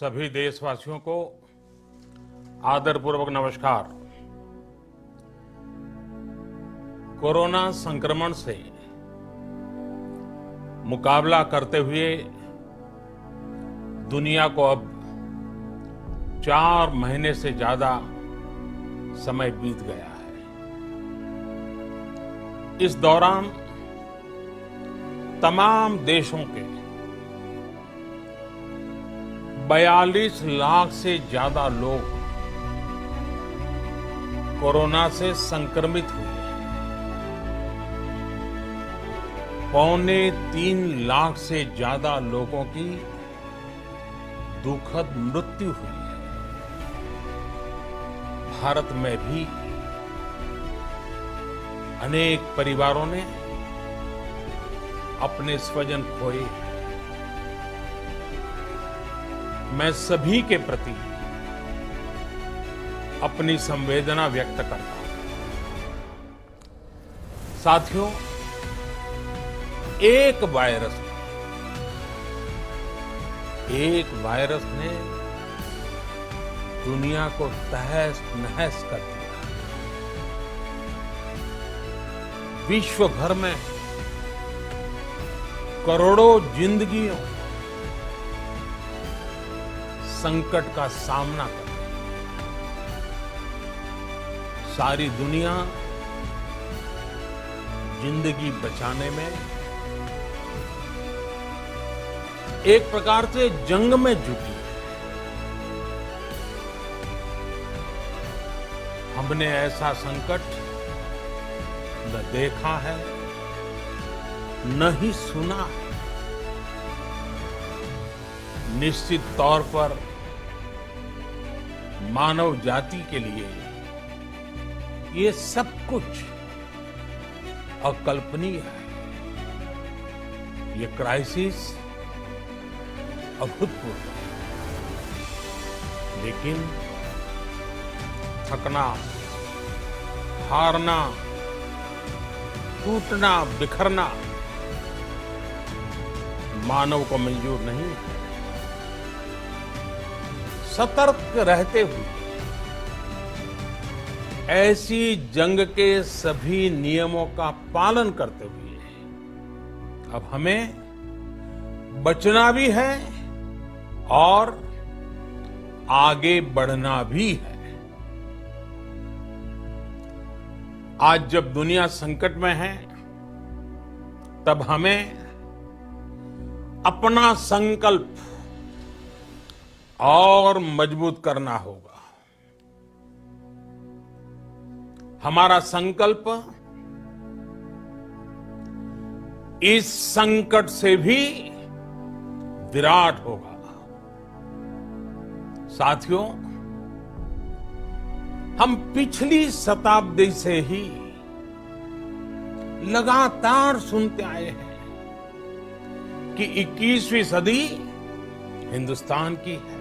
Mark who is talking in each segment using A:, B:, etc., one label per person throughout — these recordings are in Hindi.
A: सभी देशवासियों को आदरपूर्वक नमस्कार। कोरोना संक्रमण से मुकाबला करते हुए दुनिया को अब 4 महीने से ज्यादा समय बीत गया है। इस दौरान तमाम देशों के 42 लाख से ज्यादा लोग कोरोना से संक्रमित हुए। 2.25 लाख से ज्यादा लोगों की दुखद मृत्यु हुई है। भारत में भी अनेक परिवारों ने अपने स्वजन खोए। मैं सभी के प्रति अपनी संवेदना व्यक्त करता हूं। साथियों, एक वायरस ने दुनिया को तहस नहस कर दिया। विश्व भर में करोड़ों जिंदगियों संकट का सामना कर रही है। सारी दुनिया जिंदगी बचाने में एक प्रकार से जंग में जुटी है। हमने ऐसा संकट न देखा है, न ही सुना है। निश्चित तौर पर मानव जाति के लिए ये सब कुछ अकल्पनीय है। ये क्राइसिस अभूतपूर्व है, लेकिन थकना, हारना, टूटना, बिखरना मानव को मंजूर नहीं है। सतर्क रहते हुए ऐसी जंग के सभी नियमों का पालन करते हुए अब हमें बचना भी है और आगे बढ़ना भी है। आज जब दुनिया संकट में है, तब हमें अपना संकल्प और मजबूत करना होगा। हमारा संकल्प इस संकट से भी विराट होगा। साथियों, हम पिछली शताब्दी से ही लगातार सुनते आए हैं कि 21वीं सदी हिंदुस्तान की है।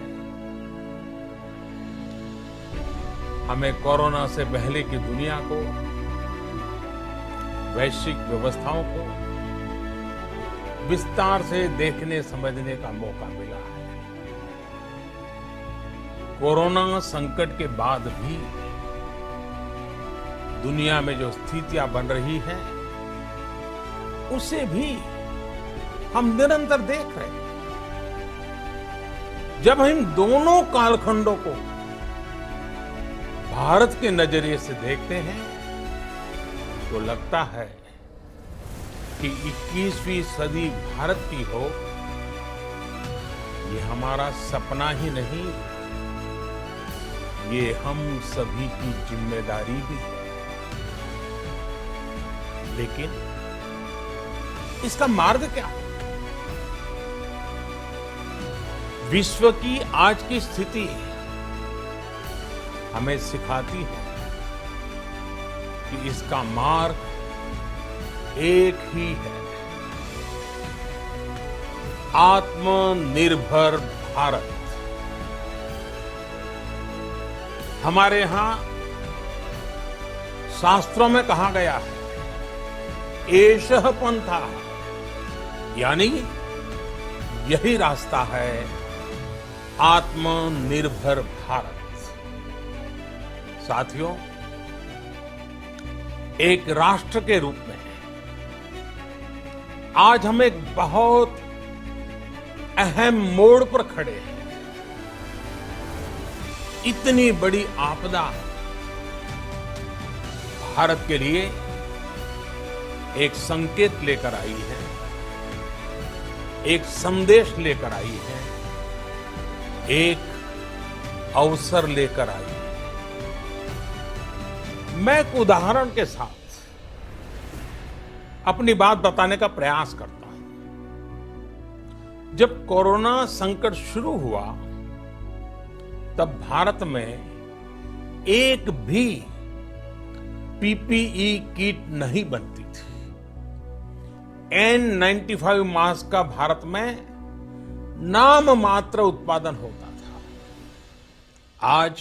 A: हमें कोरोना से पहले की दुनिया को, वैश्विक व्यवस्थाओं को विस्तार से देखने समझने का मौका मिला है। कोरोना संकट के बाद भी दुनिया में जो स्थितियां बन रही हैं, उसे भी हम निरंतर देख रहे हैं। जब हम दोनों कालखंडों को भारत के नजरिए से देखते हैं, तो लगता है कि 21वीं सदी भारत की हो, ये हमारा सपना ही नहीं, ये हम सभी की जिम्मेदारी भी है। लेकिन इसका मार्ग क्या है? विश्व की आज की स्थिति हमें सिखाती है कि इसका मार्ग एक ही है, आत्मनिर्भर भारत। हमारे यहां शास्त्रों में कहा गया है, एषः पंथः, यानी यही रास्ता है आत्मनिर्भर भारत। साथियों, एक राष्ट्र के रूप में आज हम एक बहुत अहम मोड़ पर खड़े हैं। इतनी बड़ी आपदा भारत के लिए एक संकेत लेकर आई है, एक संदेश लेकर आई है, एक अवसर लेकर आई है। मैं एक उदाहरण के साथ अपनी बात बताने का प्रयास करता हूं। जब कोरोना संकट शुरू हुआ तब भारत में एक भी पीपीई किट नहीं बनती थी। N95 मास्क का भारत में नाम मात्र उत्पादन होता था। आज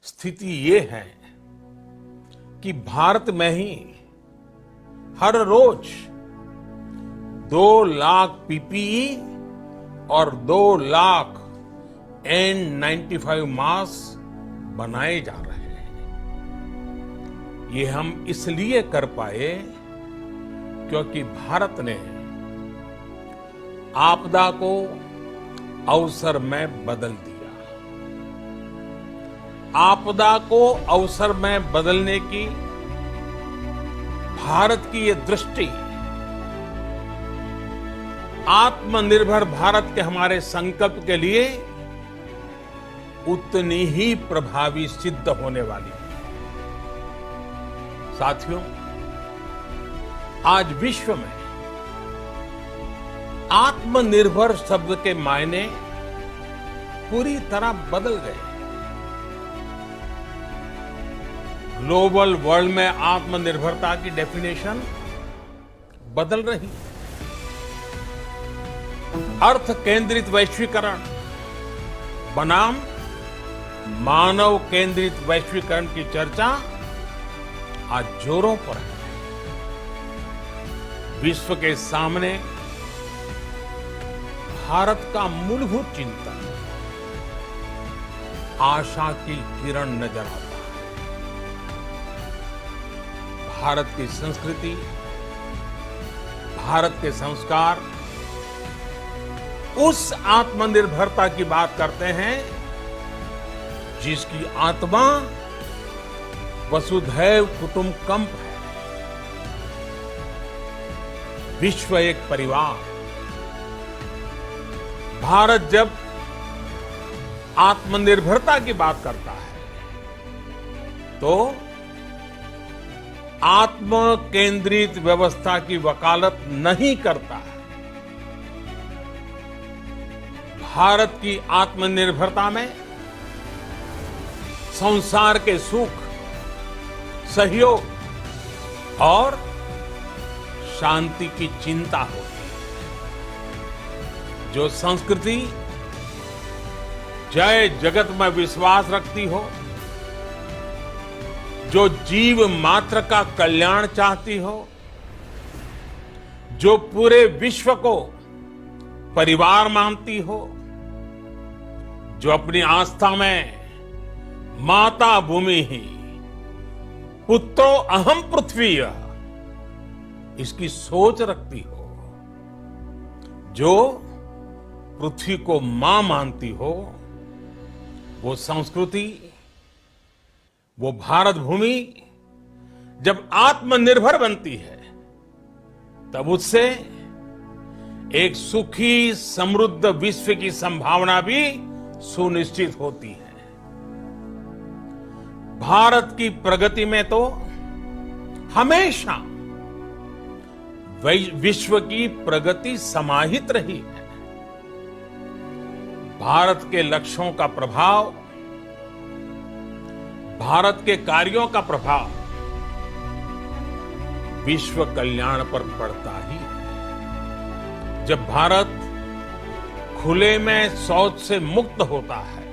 A: स्थिति ये है कि भारत में ही हर रोज 2 लाख पीपीई और 2 लाख N95 मास्क बनाए जा रहे हैं। ये हम इसलिए कर पाए क्योंकि भारत ने आपदा को अवसर में बदल दिया। आपदा को अवसर में बदलने की भारत की ये दृष्टि आत्मनिर्भर भारत के हमारे संकल्प के लिए उतनी ही प्रभावी सिद्ध होने वाली है। साथियों, आज विश्व में आत्मनिर्भर शब्द के मायने पूरी तरह बदल गए। ग्लोबल वर्ल्ड में आत्मनिर्भरता की डेफिनेशन बदल रही है। अर्थ केंद्रित वैश्वीकरण बनाम मानव केंद्रित वैश्वीकरण की चर्चा आज जोरों पर है। विश्व के सामने भारत का मूलभूत चिंतन आशा की किरण नजर आता है। भारत की संस्कृति, भारत के संस्कार उस आत्मनिर्भरता की बात करते हैं जिसकी आत्मा वसुधैव कुटुंबकम है। विश्व एक परिवार। भारत जब आत्मनिर्भरता की बात करता है तो आत्म केंद्रित व्यवस्था की वकालत नहीं करता है। भारत की आत्मनिर्भरता में संसार के सुख, सहयोग और शांति की चिंता होती है। जो संस्कृति जय जगत में विश्वास रखती हो, जो जीव मात्र का कल्याण चाहती हो, जो पूरे विश्व को परिवार मानती हो, जो अपनी आस्था में माता भूमि ही पुत्रो अहम पृथ्वी इसकी सोच रखती हो, जो पृथ्वी को मां मानती हो, वो संस्कृति, वो भारत भूमि जब आत्मनिर्भर बनती है तब उससे एक सुखी समृद्ध विश्व की संभावना भी सुनिश्चित होती है। भारत की प्रगति में तो हमेशा विश्व की प्रगति समाहित रही है। भारत के लक्ष्यों का प्रभाव, भारत के कार्यों का प्रभाव विश्व कल्याण पर पड़ता ही है। जब भारत खुले में शौच से मुक्त होता है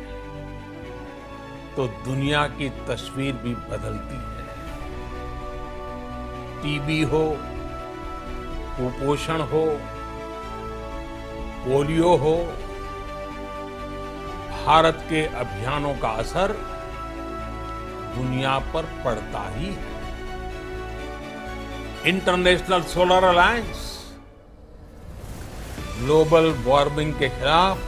A: तो दुनिया की तस्वीर भी बदलती है। टीबी हो, कुपोषण हो, पोलियो हो, भारत के अभियानों का असर दुनिया पर पड़ता ही है। International solar alliance global warming के खिलाफ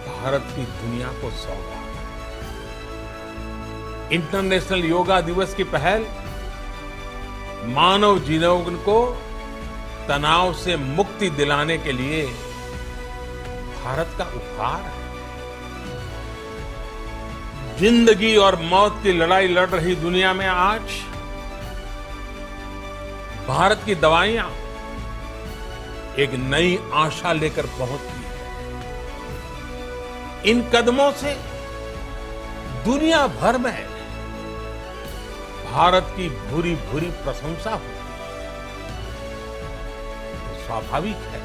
A: भारत की दुनिया को सौगात है। इंटरनेशनल योगा दिवस की पहल मानव जीवन को तनाव से मुक्ति दिलाने के लिए भारत का उपहार है। जिंदगी और मौत की लड़ाई लड़ रही दुनिया में आज भारत की दवाइयां एक नई आशा लेकर पहुंचती है। इन कदमों से दुनिया भर में भारत की भूरी भूरी प्रशंसा होती है। तो स्वाभाविक है,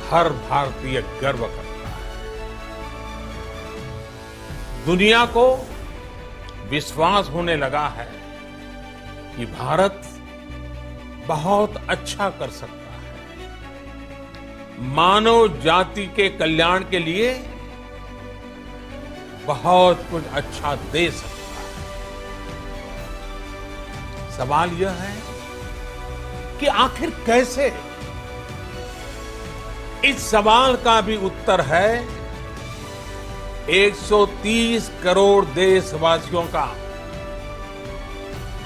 A: हर भारतीय गर्व करता है। दुनिया को विश्वास होने लगा है कि भारत बहुत अच्छा कर सकता है, मानव जाति के कल्याण के लिए बहुत कुछ अच्छा दे सकता है। सवाल यह है कि आखिर कैसे? इस सवाल का भी उत्तर है 130 करोड़ देशवासियों का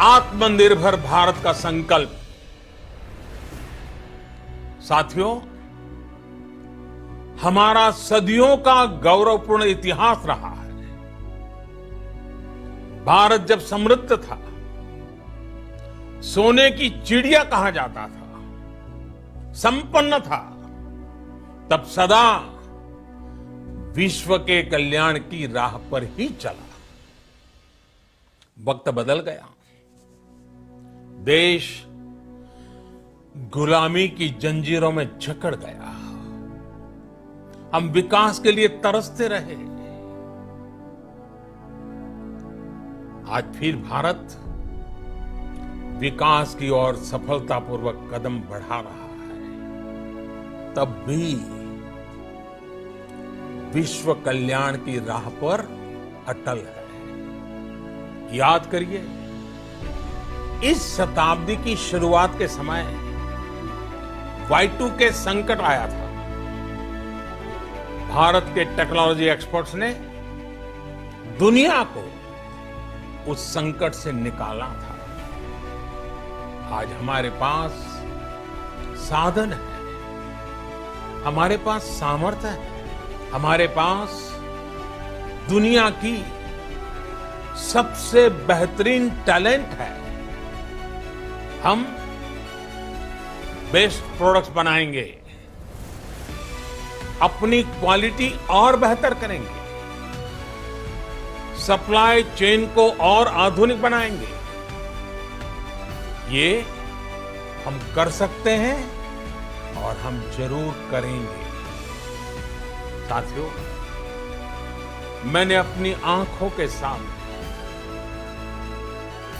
A: आत्मनिर्भर भारत का संकल्प। साथियों, हमारा सदियों का गौरवपूर्ण इतिहास रहा है। भारत जब समृद्ध था, सोने की चिड़िया कहा जाता था, संपन्न था, तब सदा विश्व के कल्याण की राह पर ही चला। वक्त बदल गया, देश गुलामी की जंजीरों में जकड़ गया। हम विकास के लिए तरसते रहे। आज फिर भारत विकास की ओर सफलतापूर्वक कदम बढ़ा रहा है। तब भी विश्व कल्याण की राह पर अटल है। याद करिए, इस शताब्दी की शुरुआत के समय Y2K संकट आया था। भारत के टेक्नोलॉजी एक्सपर्ट्स ने दुनिया को उस संकट से निकाला था। आज हमारे पास साधन है, हमारे पास सामर्थ्य है, हमारे पास दुनिया की सबसे बेहतरीन टैलेंट है। हम बेस्ट प्रोडक्ट्स बनाएंगे, अपनी क्वालिटी और बेहतर करेंगे, सप्लाई चेन को और आधुनिक बनाएंगे। ये हम कर सकते हैं और हम जरूर करेंगे। साथियों, मैंने अपनी आंखों के सामने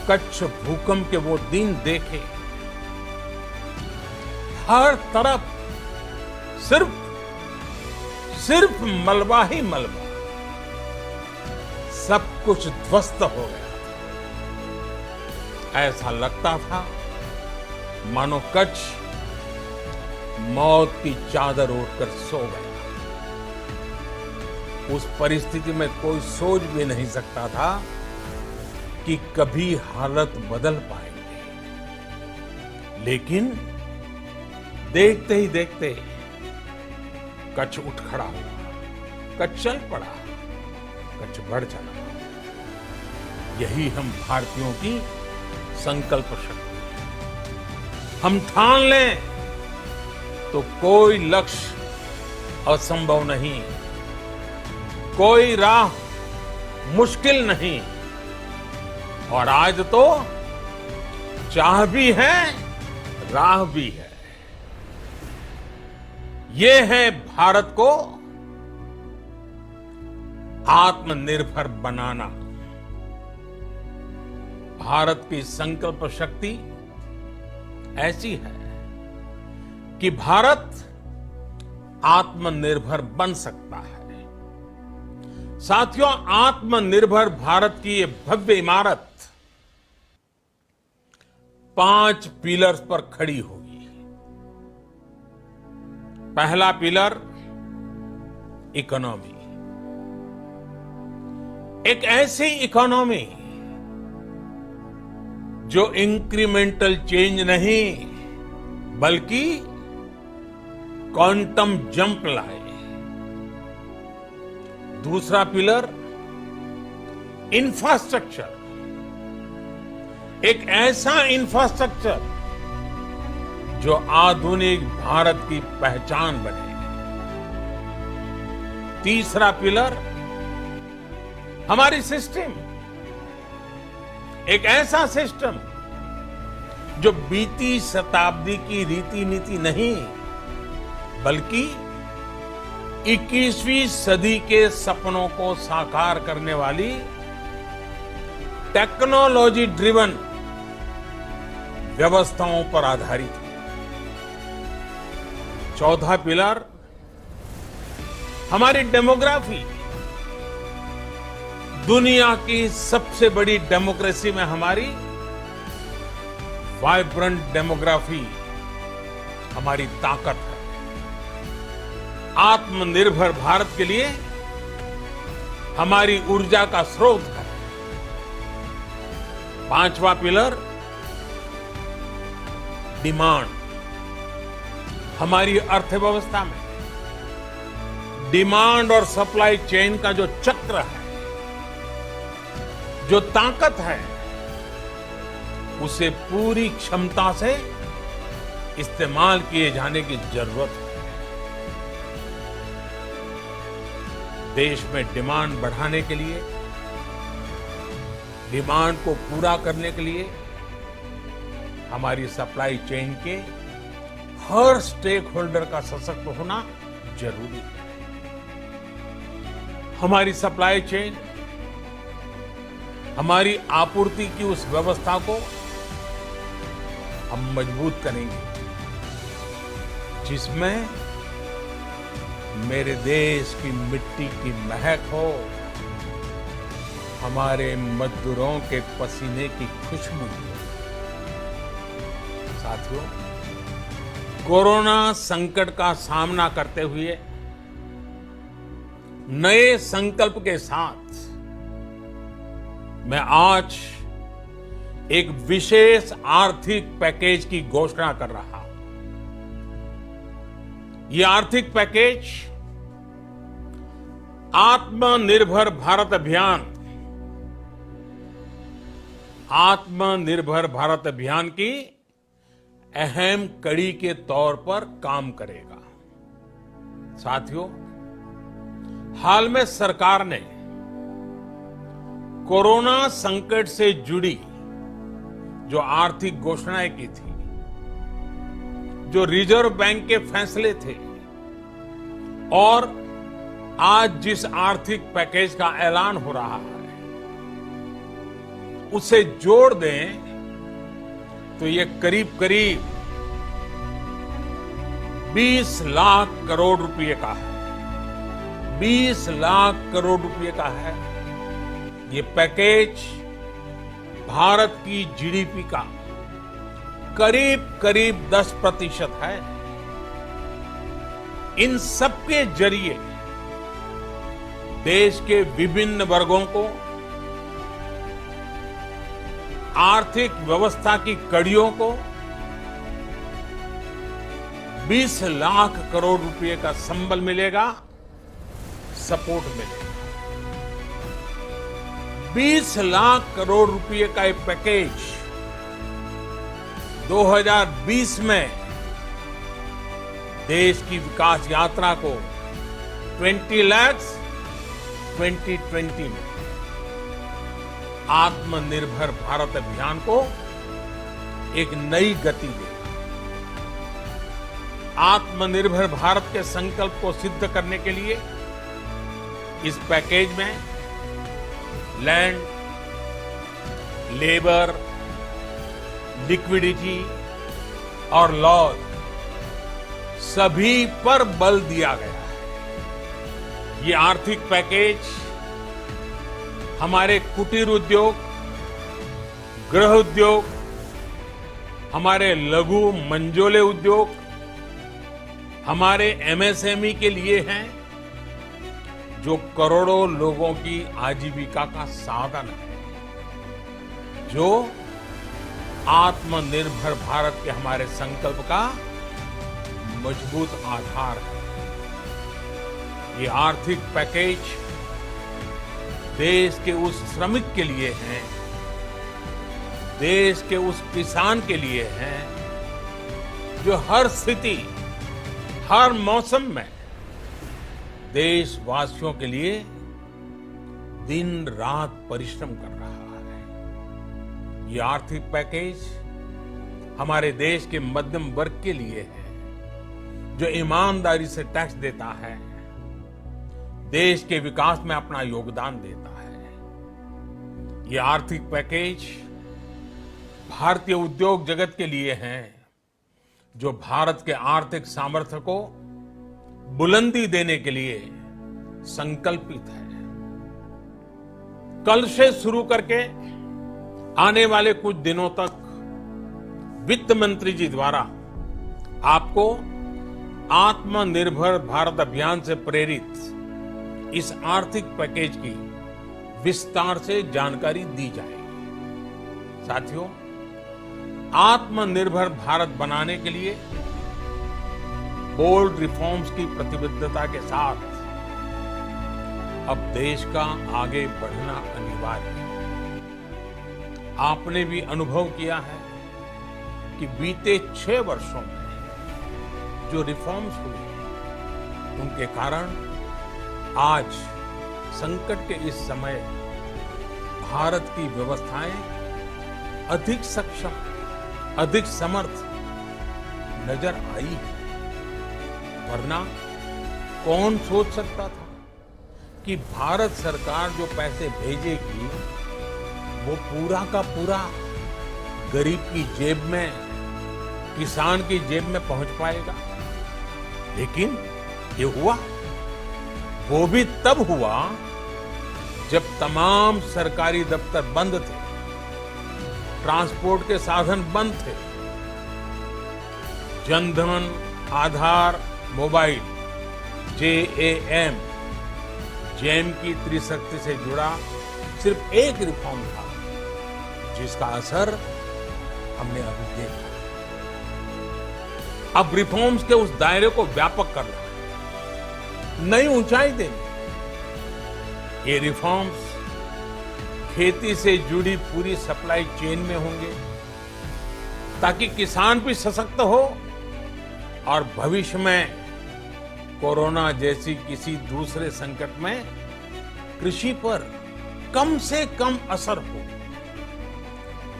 A: कच्छ भूकंप के वो दिन देखे। हर तरफ सिर्फ मलबा ही मलबा, सब कुछ ध्वस्त हो गया। ऐसा लगता था मानो कच्छ मौत की चादर ओढ़कर सो गया। उस परिस्थिति में कोई सोच भी नहीं सकता था कि कभी हालत बदल पाएंगे। लेकिन देखते ही देखते कच्छ उठ खड़ा हुआ, कच्छ चल पड़ा, कच्छ बढ़ चला। यही हम भारतीयों की संकल्प शक्ति। हम ठान लें तो कोई लक्ष्य असंभव नहीं, कोई राह मुश्किल नहीं। और आज तो चाह भी है, राह भी है। ये है भारत को आत्मनिर्भर बनाना। भारत की संकल्प शक्ति ऐसी है कि भारत आत्मनिर्भर बन सकता है। साथियों, आत्मनिर्भर भारत की ये भव्य इमारत 5 पिलर्स पर खड़ी होगी। पहला पिलर इकोनॉमी। एक ऐसी इकोनॉमी जो इंक्रीमेंटल चेंज नहीं बल्कि क्वांटम जंप लाए। दूसरा पिलर इंफ्रास्ट्रक्चर। एक ऐसा इंफ्रास्ट्रक्चर जो आधुनिक भारत की पहचान बने। तीसरा पिलर हमारी सिस्टम। एक ऐसा सिस्टम जो बीती शताब्दी की रीति नीति नहीं बल्कि 21वीं सदी के सपनों को साकार करने वाली टेक्नोलॉजी ड्रिवन व्यवस्थाओं पर आधारित है। चौथा पिलर हमारी डेमोग्राफी। दुनिया की सबसे बड़ी डेमोक्रेसी में हमारी वाइब्रेंट डेमोग्राफी हमारी ताकत है। आत्मनिर्भर भारत के लिए हमारी ऊर्जा का स्रोत है। पांचवा पिलर डिमांड। हमारी अर्थव्यवस्था में डिमांड और सप्लाई चेन का जो चक्र है, जो ताकत है, उसे पूरी क्षमता से इस्तेमाल किए जाने की जरूरत है। देश में डिमांड बढ़ाने के लिए, डिमांड को पूरा करने के लिए हमारी सप्लाई चेन के हर स्टेक होल्डर का सशक्त होना जरूरी है। हमारी सप्लाई चेन, हमारी आपूर्ति की उस व्यवस्था को हम मजबूत करेंगे जिसमें मेरे देश की मिट्टी की महक हो, हमारे मजदूरों के पसीने की खुशबू हो। साथियों, कोरोना संकट का सामना करते हुए नए संकल्प के साथ मैं आज एक विशेष आर्थिक पैकेज की घोषणा कर रहा हूं। ये आर्थिक पैकेज आत्मनिर्भर भारत अभियान, आत्मनिर्भर भारत अभियान की अहम कड़ी के तौर पर काम करेगा। साथियों, हाल में सरकार ने कोरोना संकट से जुड़ी जो आर्थिक घोषणाएं की थी, जो रिजर्व बैंक के फैसले थे और आज जिस आर्थिक पैकेज का ऐलान हो रहा है, उसे जोड़ दें तो ये करीब करीब 20 लाख करोड़ रुपए का है। 20 लाख करोड़ रुपए का है। ये पैकेज भारत की जीडीपी का करीब करीब 10% है। इन सबके जरिए देश के विभिन्न वर्गों को आर्थिक व्यवस्था की कड़ियों को 20 लाख करोड़ रुपए का संबल मिलेगा, सपोर्ट मिलेगा। 20 लाख करोड़ रुपए का एक पैकेज 2020 में देश की विकास यात्रा को 20 लाख 2020 में आत्मनिर्भर भारत अभियान को एक नई गति देगा। आत्मनिर्भर भारत के संकल्प को सिद्ध करने के लिए इस पैकेज में लैंड, लेबर, लिक्विडिटी और लॉज सभी पर बल दिया गया है। ये आर्थिक पैकेज हमारे कुटीर उद्योग, गृह उद्योग, हमारे लघु मंझोले उद्योग, हमारे एमएसएमई के लिए हैं, जो करोड़ों लोगों की आजीविका का साधन है, जो आत्मनिर्भर भारत के हमारे संकल्प का मजबूत आधार है। ये आर्थिक पैकेज देश के उस श्रमिक के लिए है, देश के उस किसान के लिए है, जो हर स्थिति, हर मौसम में देशवासियों के लिए दिन रात परिश्रम कर रहा है। ये आर्थिक पैकेज हमारे देश के मध्यम वर्ग के लिए है, जो ईमानदारी से टैक्स देता है, देश के विकास में अपना योगदान देता है। ये आर्थिक पैकेज भारतीय उद्योग जगत के लिए है, जो भारत के आर्थिक सामर्थ्य को बुलंदी देने के लिए संकल्पित है। कल से शुरू करके आने वाले कुछ दिनों तक वित्त मंत्री जी द्वारा आपको आत्मनिर्भर भारत अभियान से प्रेरित इस आर्थिक पैकेज की विस्तार से जानकारी दी जाएगी। साथियों, आत्मनिर्भर भारत बनाने के लिए बोल्ड रिफॉर्म्स की प्रतिबद्धता के साथ अब देश का आगे बढ़ना अनिवार्य है। आपने भी अनुभव किया है कि बीते 6 वर्षों में जो रिफॉर्म्स हुए, उनके कारण आज संकट के इस समय भारत की व्यवस्थाएं अधिक सक्षम, अधिक समर्थ नजर आई है। वरना कौन सोच सकता था कि भारत सरकार जो पैसे भेजेगी वो पूरा का पूरा गरीब की जेब में, किसान की जेब में पहुंच पाएगा। लेकिन ये हुआ, वो भी तब हुआ जब तमाम सरकारी दफ्तर बंद थे, ट्रांसपोर्ट के साधन बंद थे, जनधन, आधार, मोबाइल, जेम की त्रिशक्ति से जुड़ा सिर्फ एक रिफॉर्म था, जिसका असर हमने अभी देखा। अब रिफॉर्म्स के उस दायरे को व्यापक करना, नई ऊंचाई देनी। ये रिफॉर्म्स खेती से जुड़ी पूरी सप्लाई चेन में होंगे, ताकि किसान भी सशक्त हो और भविष्य में कोरोना जैसी किसी दूसरे संकट में कृषि पर कम से कम असर हो।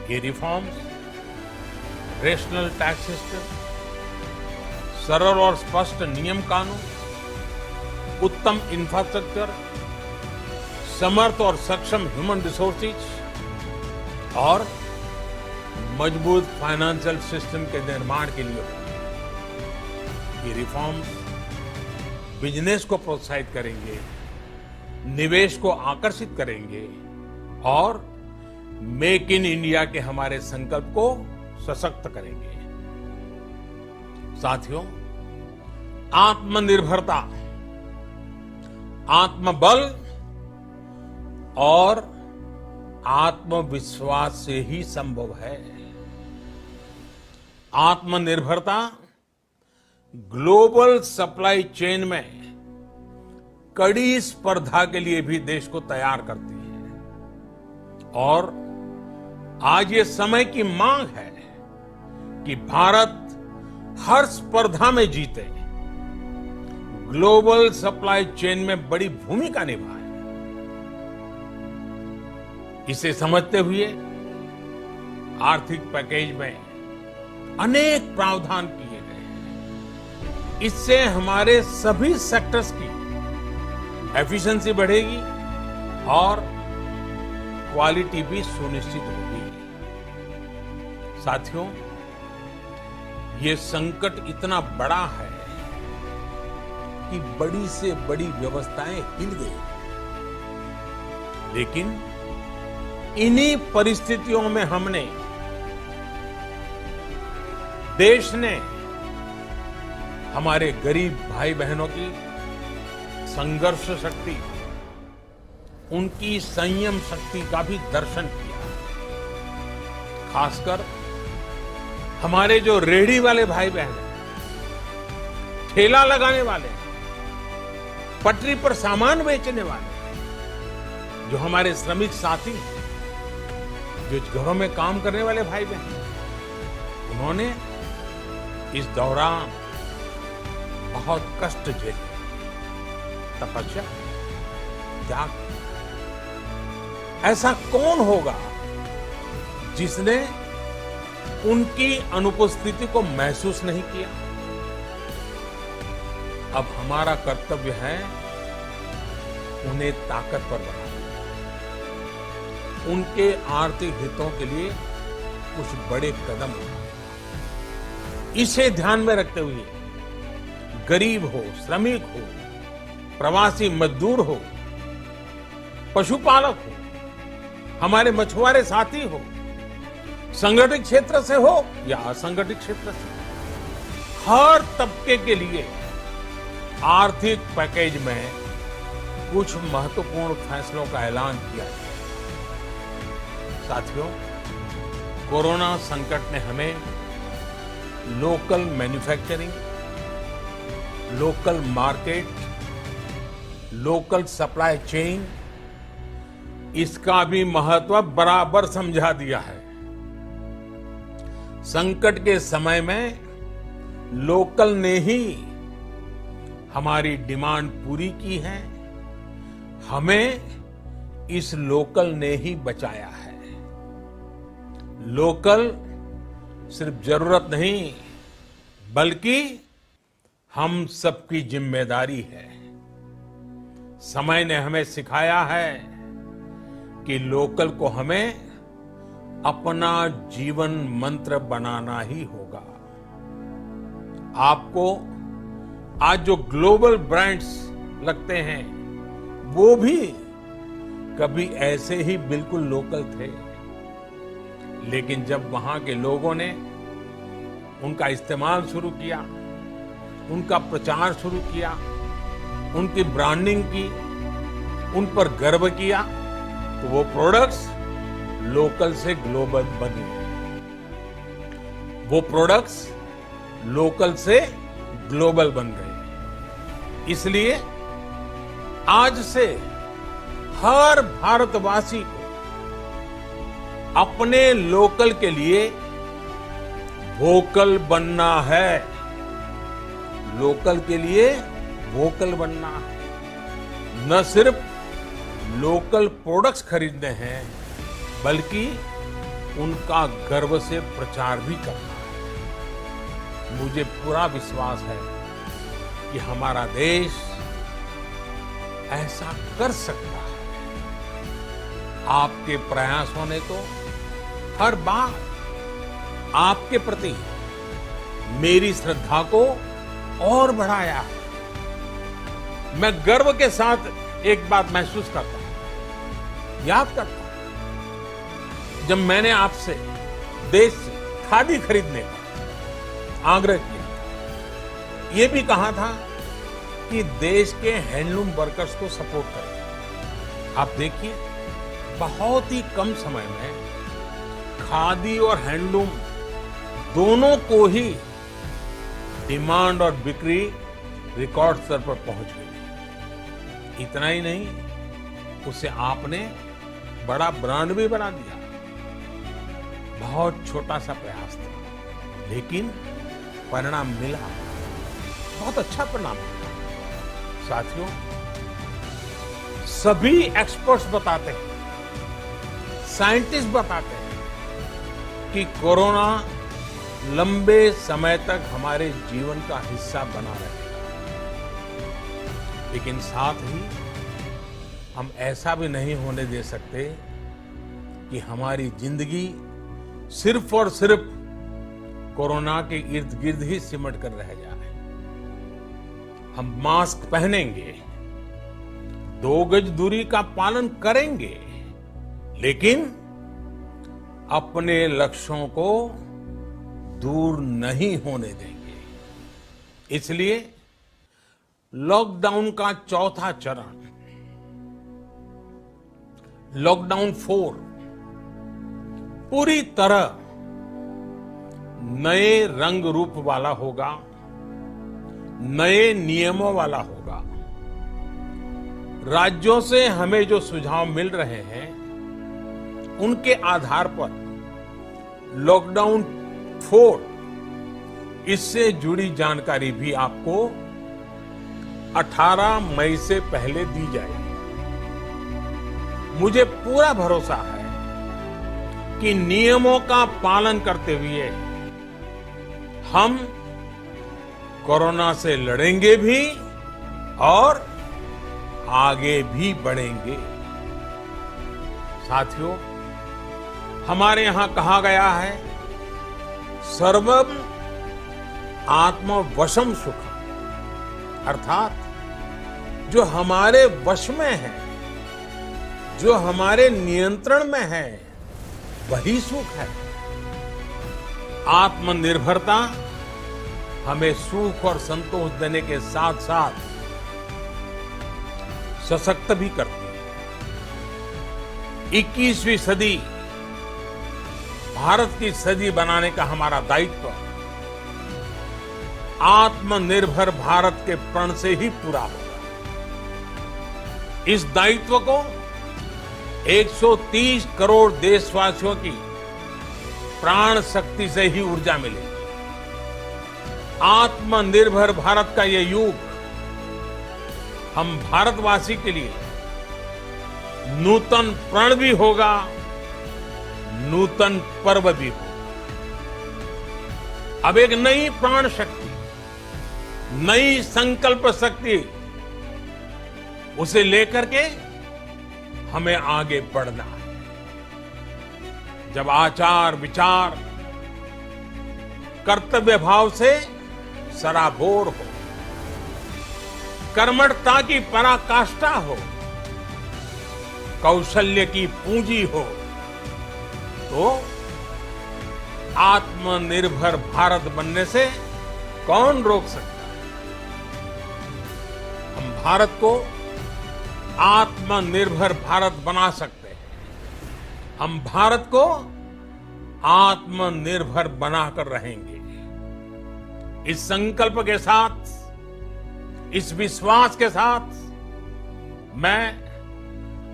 A: ये रिफॉर्म्स रेशनल टैक्स सिस्टम, सरल और स्पष्ट नियम कानून, उत्तम इंफ्रास्ट्रक्चर, समर्थ और सक्षम ह्यूमन रिसोर्सेज और मजबूत फाइनेंशियल सिस्टम के निर्माण के लिए। ये रिफॉर्म्स बिजनेस को प्रोत्साहित करेंगे, निवेश को आकर्षित करेंगे और मेक इन इंडिया के हमारे संकल्प को सशक्त करेंगे। साथियों, आत्मनिर्भरता, आत्मबल और आत्मविश्वास से ही संभव है। आत्मनिर्भरता ग्लोबल सप्लाई चेन में कड़ी स्पर्धा के लिए भी देश को तैयार करती है और आज ये समय की मांग है कि भारत हर स्पर्धा में जीते, ग्लोबल सप्लाई चेन में बड़ी भूमिका निभाए। इसे समझते हुए आर्थिक पैकेज में अनेक प्रावधान किए गए हैं। इससे हमारे सभी सेक्टर्स की एफिशिएंसी बढ़ेगी और क्वालिटी भी सुनिश्चित होगी। साथियों, ये संकट इतना बड़ा है कि बड़ी से बड़ी व्यवस्थाएं हिल गई। लेकिन इन्हीं परिस्थितियों में हमने, देश ने हमारे गरीब भाई बहनों की संघर्ष शक्ति, उनकी संयम शक्ति का भी दर्शन किया। खासकर हमारे जो रेहड़ी वाले भाई बहन हैं, ठेला लगाने वाले, पटरी पर सामान बेचने वाले, जो हमारे श्रमिक साथी हैं, जो घरों में काम करने वाले भाई बहन, उन्होंने इस दौरान बहुत कष्ट झेले, तपस्या, त्याग। ऐसा कौन होगा जिसने उनकी अनुपस्थिति को महसूस नहीं किया? अब हमारा कर्तव्य है उन्हें ताकतवर बनाना, उनके आर्थिक हितों के लिए कुछ बड़े कदम उठाना। इसे ध्यान में रखते हुए गरीब हो, श्रमिक हो, प्रवासी मजदूर हो, पशुपालक हो, हमारे मछुआरे साथी हो, संगठित क्षेत्र से हो या असंगठित क्षेत्र से, हर तबके के लिए आर्थिक पैकेज में कुछ महत्वपूर्ण फैसलों का ऐलान किया है। साथियों, कोरोना संकट ने हमें local manufacturing, local market, local supply chain, इसका भी महत्व बराबर समझा दिया है। संकट के समय में लोकल ने ही हमारी डिमांड पूरी की है, हमें इस लोकल ने ही बचाया है। लोकल सिर्फ जरूरत नहीं, बल्कि हम सबकी जिम्मेदारी है। समय ने हमें सिखाया है कि लोकल को हमें अपना जीवन मंत्र बनाना ही होगा। आपको आज जो ग्लोबल ब्रांड्स लगते हैं, वो भी कभी ऐसे ही बिल्कुल लोकल थे, लेकिन जब वहां के लोगों ने उनका इस्तेमाल शुरू किया, उनका प्रचार शुरू किया, उनकी ब्रांडिंग की, उन पर गर्व किया, तो वो प्रोडक्ट्स लोकल से ग्लोबल बन गए। वो प्रोडक्ट्स लोकल से ग्लोबल बन गए। इसलिए आज से हर भारतवासी को अपने लोकल के लिए वोकल बनना है। लोकल के लिए वोकल बनना है। न सिर्फ लोकल प्रोडक्ट्स खरीदने हैं, बल्कि उनका गर्व से प्रचार भी करना है। मुझे पूरा विश्वास है कि हमारा देश ऐसा कर सकता है। आपके प्रयासों ने तो हर बार आपके प्रति मेरी श्रद्धा को और बढ़ाया है। मैं गर्व के साथ एक बात महसूस करता हूं, याद करता हूं, जब मैंने आपसे देश से खादी खरीदने का आग्रह किया, ये भी कहा था कि देश के हैंडलूम वर्कर्स को सपोर्ट करें। आप देखिए, बहुत ही कम समय में खादी और हैंडलूम दोनों को ही डिमांड और बिक्री रिकॉर्ड स्तर पर पहुंच गई। इतना ही नहीं, उसे आपने बड़ा ब्रांड भी बना दिया। बहुत छोटा सा प्रयास था, लेकिन परिणाम मिला, बहुत अच्छा परिणाम मिला। साथियों, सभी एक्सपर्ट्स बताते हैं, साइंटिस्ट बताते हैं कि कोरोना लंबे समय तक हमारे जीवन का हिस्सा बना रहेगा। लेकिन साथ ही हम ऐसा भी नहीं होने दे सकते कि हमारी जिंदगी सिर्फ और सिर्फ कोरोना के इर्द गिर्द ही सिमट कर रह जाए। हम मास्क पहनेंगे, 2 गज दूरी का पालन करेंगे, लेकिन अपने लक्ष्यों को दूर नहीं होने देंगे। इसलिए लॉकडाउन का चौथा चरण, लॉकडाउन 4, पूरी तरह नए रंग रूप वाला होगा, नए नियमों वाला होगा। राज्यों से हमें जो सुझाव मिल रहे हैं, उनके आधार पर लॉकडाउन 4, इससे जुड़ी जानकारी भी आपको 18 मई से पहले दी जाएगी। मुझे पूरा भरोसा है कि नियमों का पालन करते हुए हम कोरोना से लड़ेंगे भी और आगे भी बढ़ेंगे। साथियों, हमारे यहां कहा गया है, सर्वम आत्मवशम सुखम, अर्थात जो हमारे वश में है, जो हमारे नियंत्रण में है, वही सुख है। आत्मनिर्भरता हमें सुख और संतोष देने के साथ साथ सशक्त भी करती है। 21वीं सदी भारत की सदी बनाने का हमारा दायित्व आत्मनिर्भर भारत के प्रण से ही पूरा होगा। इस दायित्व को 130 करोड़ देशवासियों की प्राण शक्ति से ही ऊर्जा मिलेगी। आत्मनिर्भर भारत का ये युग हम भारतवासी के लिए नूतन प्रण भी होगा, नूतन पर्व भी होगा। अब एक नई प्राण शक्ति, नई संकल्प शक्ति, उसे लेकर के हमें आगे बढ़ना है। जब आचार विचार कर्तव्य भाव से सराबोर हो, कर्मठता की पराकाष्ठा हो, कौशल्य की पूंजी हो, तो आत्मनिर्भर भारत बनने से कौन रोक सकता है? हम भारत को आत्मनिर्भर भारत बना सकते हैं। हम भारत को आत्मनिर्भर बनाकर रहेंगे। इस संकल्प के साथ, इस विश्वास के साथ मैं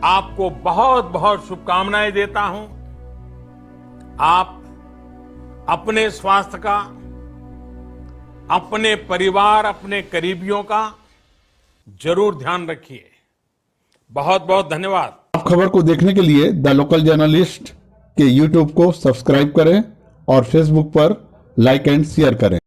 A: आपको बहुत बहुत शुभकामनाएं देता हूं। आप अपने स्वास्थ्य का, अपने परिवार, अपने करीबियों का जरूर ध्यान रखिए। बहुत बहुत धन्यवाद।
B: आप खबर को देखने के लिए द लोकल जर्नलिस्ट के YouTube को सब्सक्राइब करें और Facebook पर लाइक एंड शेयर करें।